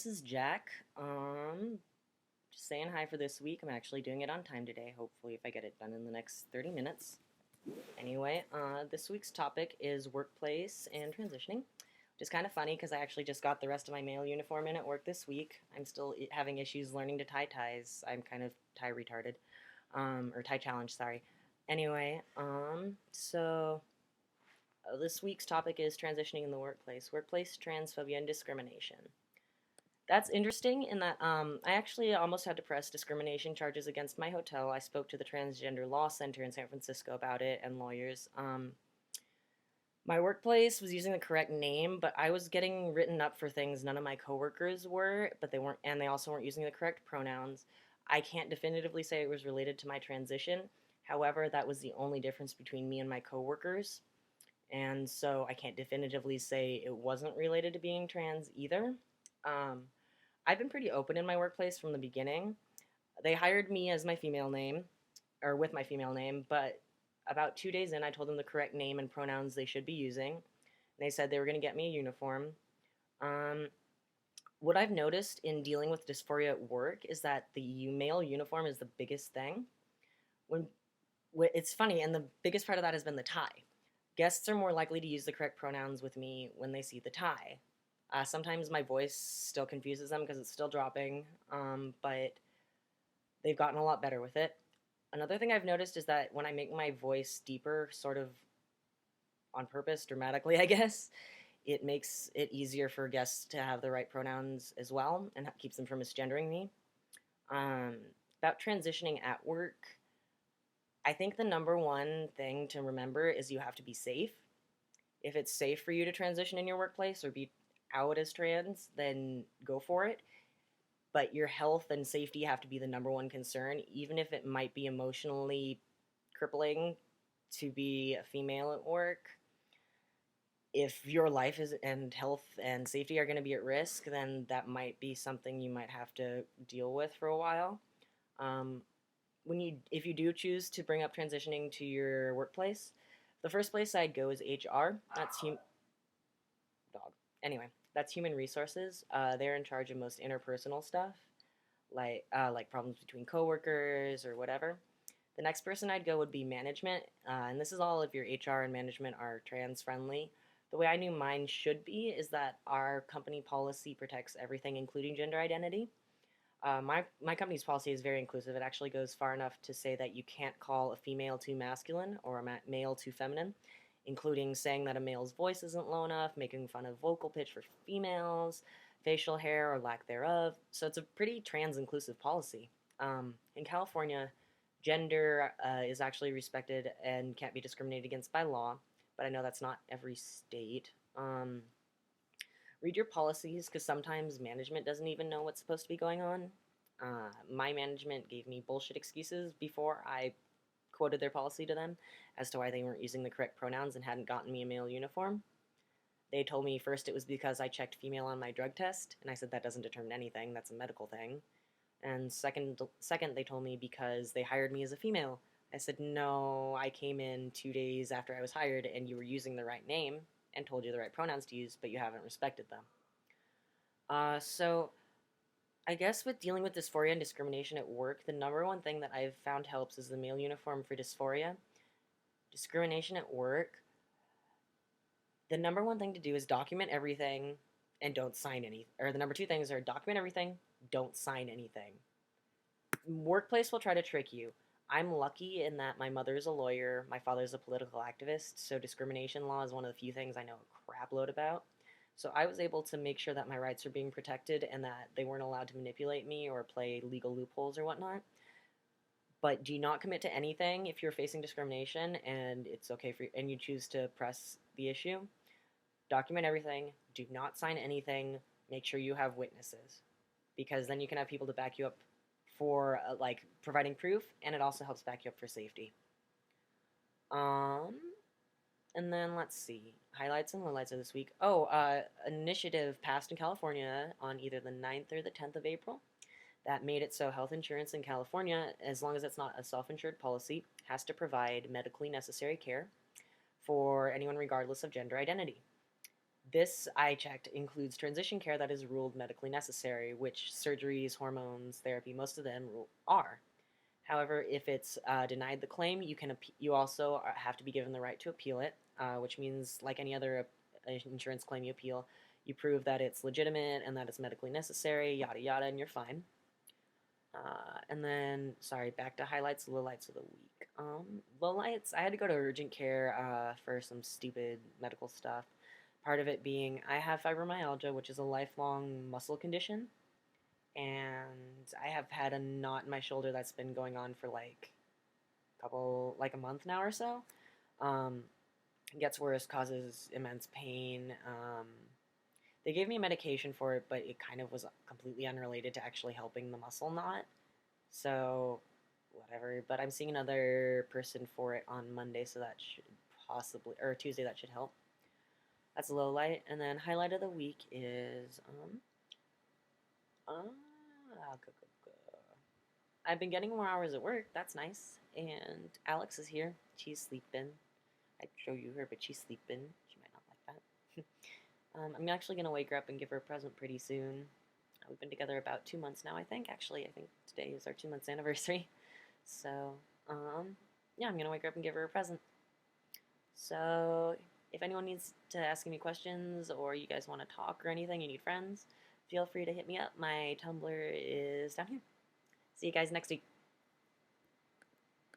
this is Jack. Just saying hi for this week. I'm actually doing it on time today, hopefully, if I get it done in the next 30 minutes. Anyway, this week's topic is workplace and transitioning, which is kind of funny because I actually just got the rest of my male uniform in at work this week. I'm still having issues learning to tie ties. I'm kind of tie retarded, or tie challenged, sorry. Anyway, this week's topic is transitioning in the workplace transphobia and discrimination. That's interesting in that I actually almost had to press discrimination charges against my hotel. I spoke to the Transgender Law Center in San Francisco about it and lawyers. My workplace was using the correct name, but I was getting written up for things none of my coworkers were, but they weren't, and they also weren't using the correct pronouns. I can't definitively say it was related to my transition. However, that was the only difference between me and my coworkers. And so I can't definitively say it wasn't related to being trans either. Um, I've been pretty open in my workplace from the beginning. They hired me as my female name, or with my female name, but about 2 days in, I told them the correct name and pronouns they should be using. They said they were going to get me a uniform. Um, what I've noticed in dealing with dysphoria at work is that the male uniform is the biggest thing. When it's funny, and the biggest part of that has been the tie. Guests are more likely to use the correct pronouns with me when they see the tie. Sometimes my voice still confuses them because it's still dropping, but they've gotten a lot better with it. Another thing I've noticed is that when I make my voice deeper, sort of on purpose, dramatically, I guess, it makes it easier for guests to have the right pronouns as well and keeps them from misgendering me. Um, about transitioning at work, I think the number one thing to remember is you have to be safe. If it's safe for you to transition in your workplace or be out as trans, then go for it. But your health and safety have to be the number one concern, even if it might be emotionally crippling to be a female at work. If your life is and health and safety are going to be at risk, then that might be something you might have to deal with for a while. Um, if you do choose to bring up transitioning to your workplace, the first place I'd go is HR. Dog. Anyway, that's human resources. They're in charge of most interpersonal stuff, like problems between coworkers or whatever. The next person I'd go would be management, and this is all if your HR and management are trans friendly. The way I knew mine should be is that our company policy protects everything, including gender identity. My company's policy is very inclusive. It actually goes far enough to say that you can't call a female too masculine or a male too feminine, including saying that a male's voice isn't low enough, making fun of vocal pitch for females, facial hair or lack thereof. So it's a pretty trans inclusive policy. In California, gender is actually respected and can't be discriminated against by law, but I know that's not every state. Read your policies because sometimes management doesn't even know what's supposed to be going on. My management gave me bullshit excuses before I quoted their policy to them as to why they weren't using the correct pronouns and hadn't gotten me a male uniform. They told me first it was because I checked female on my drug test, and I said that doesn't determine anything, that's a medical thing. And second, they told me because they hired me as a female. I said, no, I came in 2 days after I was hired, and you were using the right name and told you the right pronouns to use, but you haven't respected them. So I guess with dealing with dysphoria and discrimination at work, the number one thing that I've found helps is the male uniform for dysphoria. Discrimination at work, the number one thing to do is document everything and don't sign any. Or the number two things are document everything, don't sign anything. Workplace will try to trick you. I'm lucky in that my mother's a lawyer, my father's a political activist, so discrimination law is one of the few things I know a crap load about. So I was able to make sure that my rights were being protected and that they weren't allowed to manipulate me or play legal loopholes or whatnot. But do not commit to anything if you're facing discrimination and it's okay for you, and you choose to press the issue. Document everything. Do not sign anything. Make sure you have witnesses, because then you can have people to back you up for providing proof, and it also helps back you up for safety. And then let's see, highlights and lowlights of this week. Initiative passed in California on either the 9th or the 10th of April that made it so health insurance in California, as long as it's not a self-insured policy, has to provide medically necessary care for anyone regardless of gender identity. This, I checked, includes transition care that is ruled medically necessary, which surgeries, hormones, therapy, most of them are. However, if it's denied the claim, you also have to be given the right to appeal it, which means, like any other insurance claim you appeal, you prove that it's legitimate and that it's medically necessary, yada yada, and you're fine. And then, sorry, back to highlights, lowlights of the week. Lowlights, I had to go to urgent care for some stupid medical stuff. Part of it being I have fibromyalgia, which is a lifelong muscle condition, and I have had a knot in my shoulder that's been going on for like a month now or so. Um, it gets worse, causes immense pain. They gave me medication for it, but it kind of was completely unrelated to actually helping the muscle knot. So, whatever. But I'm seeing another person for it on Monday, so that should possibly, or Tuesday, that should help. That's a low light. And then highlight of the week is, I've been getting more hours at work. That's nice. And Alex is here. She's sleeping. I'd show you her, but she's sleeping. She might not like that. I'm actually going to wake her up and give her a present pretty soon. We've been together about 2 months now, I think. Actually, I think today is our 2 months anniversary. So, yeah, I'm going to wake her up and give her a present. So, if anyone needs to ask any questions or you guys want to talk or anything, you need friends, feel free to hit me up. My Tumblr is down here. See you guys next week.